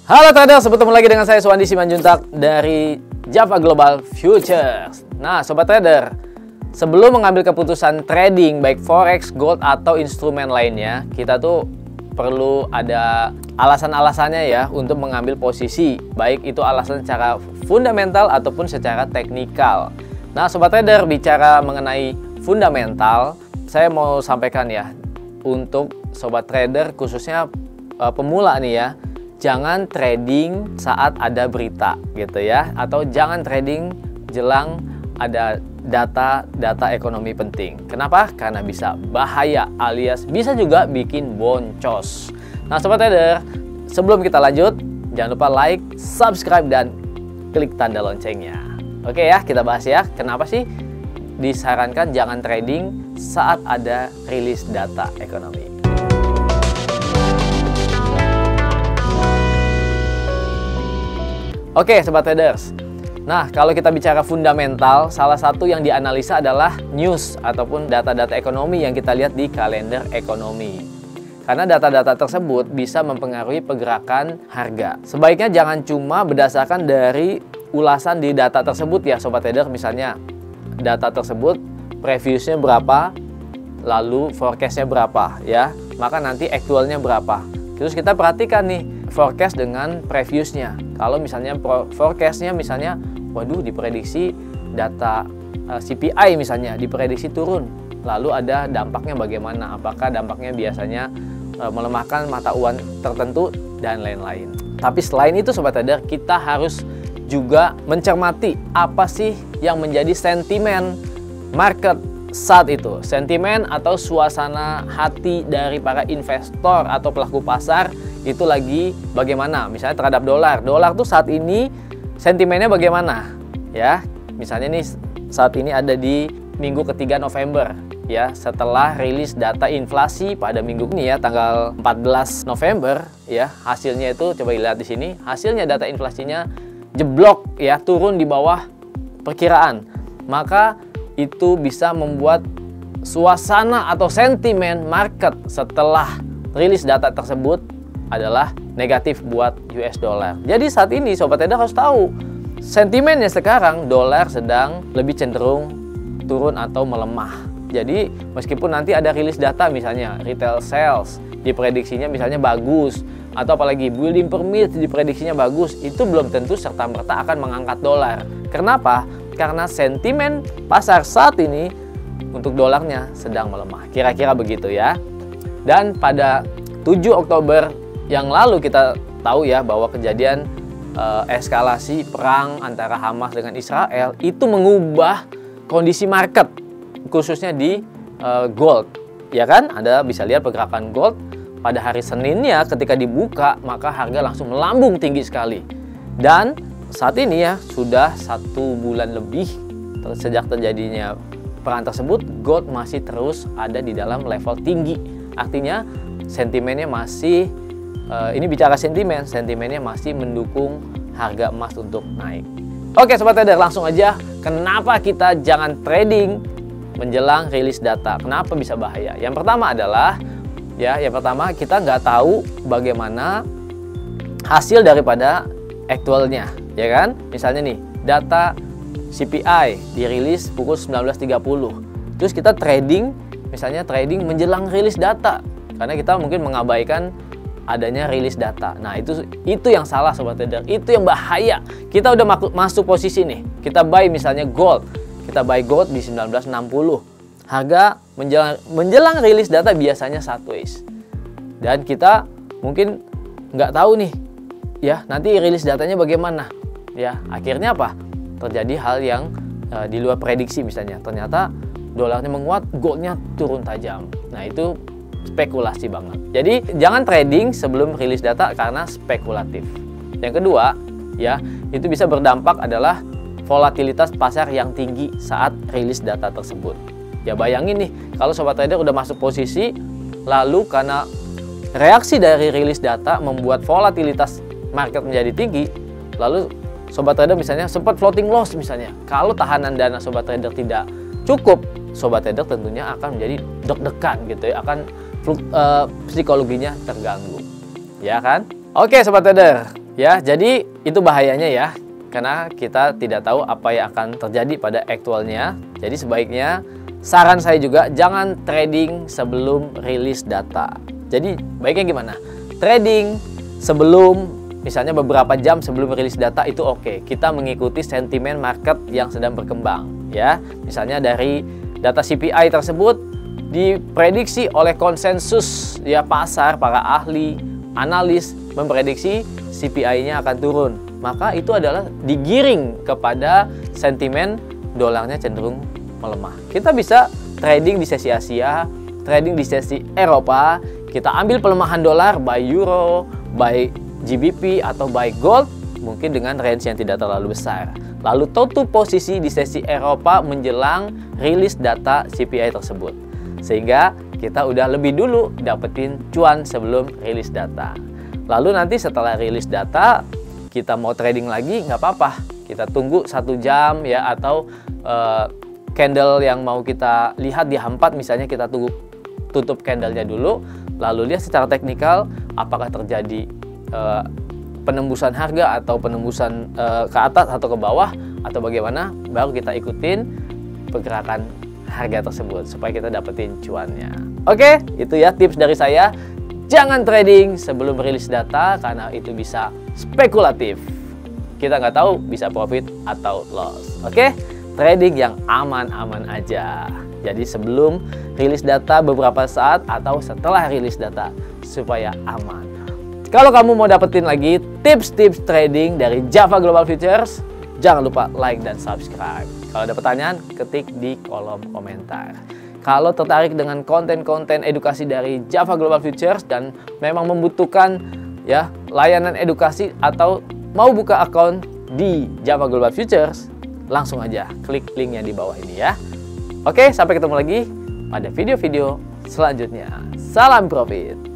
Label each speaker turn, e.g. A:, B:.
A: Halo traders, bertemu lagi dengan saya Suwandi Simanjuntak dari Java Global Futures. Nah sobat trader, sebelum mengambil keputusan trading baik forex, gold atau instrumen lainnya, kita tuh perlu ada alasan-alasannya ya untuk mengambil posisi, baik itu alasan secara fundamental ataupun secara teknikal. Nah sobat trader, bicara mengenai fundamental, saya mau sampaikan ya untuk sobat trader khususnya pemula nih ya, jangan trading saat ada berita gitu ya, atau jangan trading jelang ada data ekonomi penting. Kenapa? Karena bisa bahaya alias bisa juga bikin boncos. Nah sobat trader, sebelum kita lanjut, jangan lupa like, subscribe, dan klik tanda loncengnya. Oke ya, kita bahas ya, kenapa sih disarankan jangan trading saat ada rilis data ekonomi. Oke sobat traders, nah kalau kita bicara fundamental, salah satu yang dianalisa adalah news ataupun data-data ekonomi yang kita lihat di kalender ekonomi. Karena data-data tersebut bisa mempengaruhi pergerakan harga. Sebaiknya jangan cuma berdasarkan dari ulasan di data tersebut ya sobat trader. Misalnya data tersebut previousnya berapa, lalu forecastnya berapa ya, maka nanti actualnya berapa. Terus kita perhatikan nih forecast dengan previousnya. Kalau misalnya forecastnya misalnya, waduh diprediksi data CPI misalnya diprediksi turun, lalu ada dampaknya bagaimana? Apakah dampaknya biasanya melemahkan mata uang tertentu dan lain-lain. Tapi selain itu sobat trader, kita harus juga mencermati apa sih yang menjadi sentimen market saat itu. Sentimen atau suasana hati dari para investor atau pelaku pasar itu lagi bagaimana, misalnya terhadap dolar. Dolar tuh saat ini sentimennya bagaimana ya. Misalnya nih saat ini ada di minggu ketiga November ya, setelah rilis data inflasi pada minggu ini ya, tanggal 14 November ya. Hasilnya itu coba lihat di sini, hasilnya data inflasinya jeblok ya, turun di bawah perkiraan. Maka itu bisa membuat suasana atau sentimen market setelah rilis data tersebut adalah negatif buat US dollar. Jadi saat ini sobat trader harus tahu sentimennya sekarang dolar sedang lebih cenderung turun atau melemah. Jadi meskipun nanti ada rilis data misalnya retail sales diprediksinya misalnya bagus, atau apalagi building permit diprediksinya bagus, itu belum tentu serta-merta akan mengangkat dolar. Kenapa? Karena sentimen pasar saat ini untuk dolarnya sedang melemah. Kira-kira begitu ya. Dan pada 7 Oktober yang lalu kita tahu ya bahwa kejadian eskalasi perang antara Hamas dengan Israel itu mengubah kondisi market khususnya di gold ya kan. Anda bisa lihat pergerakan gold pada hari Seninnya ketika dibuka maka harga langsung melambung tinggi sekali. Dan saat ini ya sudah 1 bulan lebih sejak terjadinya perang tersebut, gold masih terus ada di dalam level tinggi. Artinya sentimennya masih ini bicara sentimennya masih mendukung harga emas untuk naik. Oke sobat trader, langsung aja kenapa kita jangan trading menjelang rilis data. Kenapa bisa bahaya? Yang pertama adalah ya, yang pertama kita nggak tahu bagaimana hasil daripada aktualnya ya kan. Misalnya nih data CPI dirilis pukul 19.30, terus kita trading misalnya trading menjelang rilis data karena kita mungkin mengabaikan adanya rilis data. Nah itu yang salah sobat trader, itu yang bahaya. Kita udah masuk posisi nih, kita buy misalnya gold, kita buy gold di 1960, harga menjelang rilis data biasanya sideways, dan kita mungkin nggak tahu nih ya nanti rilis datanya bagaimana ya. Akhirnya apa? Terjadi hal yang di luar prediksi, misalnya ternyata dolarnya menguat, goldnya turun tajam. Nah itu spekulasi banget. Jadi jangan trading sebelum rilis data karena spekulatif. Yang kedua ya, itu bisa berdampak adalah volatilitas pasar yang tinggi saat rilis data tersebut. Ya bayangin nih kalau sobat trader udah masuk posisi, lalu karena reaksi dari rilis data membuat volatilitas market menjadi tinggi, lalu sobat trader misalnya sempat floating loss misalnya. Kalau tahanan dana sobat trader tidak cukup, sobat trader tentunya akan menjadi deg-degan gitu ya, akan psikologinya terganggu ya kan. Oke sobat trader, Ya, jadi itu bahayanya ya. Karena kita tidak tahu apa yang akan terjadi pada aktualnya. Jadi sebaiknya saran saya juga jangan trading sebelum rilis data. Jadi baiknya gimana? Trading sebelum, misalnya beberapa jam sebelum rilis data itu oke. Kita mengikuti sentimen market yang sedang berkembang ya. Misalnya dari data CPI tersebut diprediksi oleh konsensus ya pasar, para ahli, analis memprediksi CPI-nya akan turun. Maka itu adalah digiring kepada sentimen dolarnya cenderung melemah. Kita bisa trading di sesi Asia, trading di sesi Eropa, kita ambil pelemahan dolar buy euro, buy GBP atau buy gold mungkin dengan range yang tidak terlalu besar. Lalu tutup posisi di sesi Eropa menjelang rilis data CPI tersebut. Sehingga kita udah lebih dulu dapetin cuan sebelum rilis data. Lalu nanti setelah rilis data kita mau trading lagi nggak apa-apa, kita tunggu 1 jam ya, atau candle yang mau kita lihat di H4 misalnya kita tunggu tutup candlenya dulu, lalu lihat secara teknikal apakah terjadi penembusan harga atau penembusan ke atas atau ke bawah atau bagaimana, baru kita ikutin pergerakan harga tersebut supaya kita dapetin cuannya. Oke, itu ya tips dari saya. Jangan trading sebelum rilis data karena itu bisa spekulatif. Kita nggak tahu bisa profit atau loss. Oke, trading yang aman-aman aja. Jadi sebelum rilis data beberapa saat atau setelah rilis data supaya aman. Kalau kamu mau dapetin lagi tips-tips trading dari Java Global Futures, jangan lupa like dan subscribe. Kalau ada pertanyaan, ketik di kolom komentar. Kalau tertarik dengan konten-konten edukasi dari Java Global Futures dan memang membutuhkan ya layanan edukasi atau mau buka akun di Java Global Futures, langsung aja klik linknya di bawah ini ya. Oke, sampai ketemu lagi pada video-video selanjutnya. Salam profit.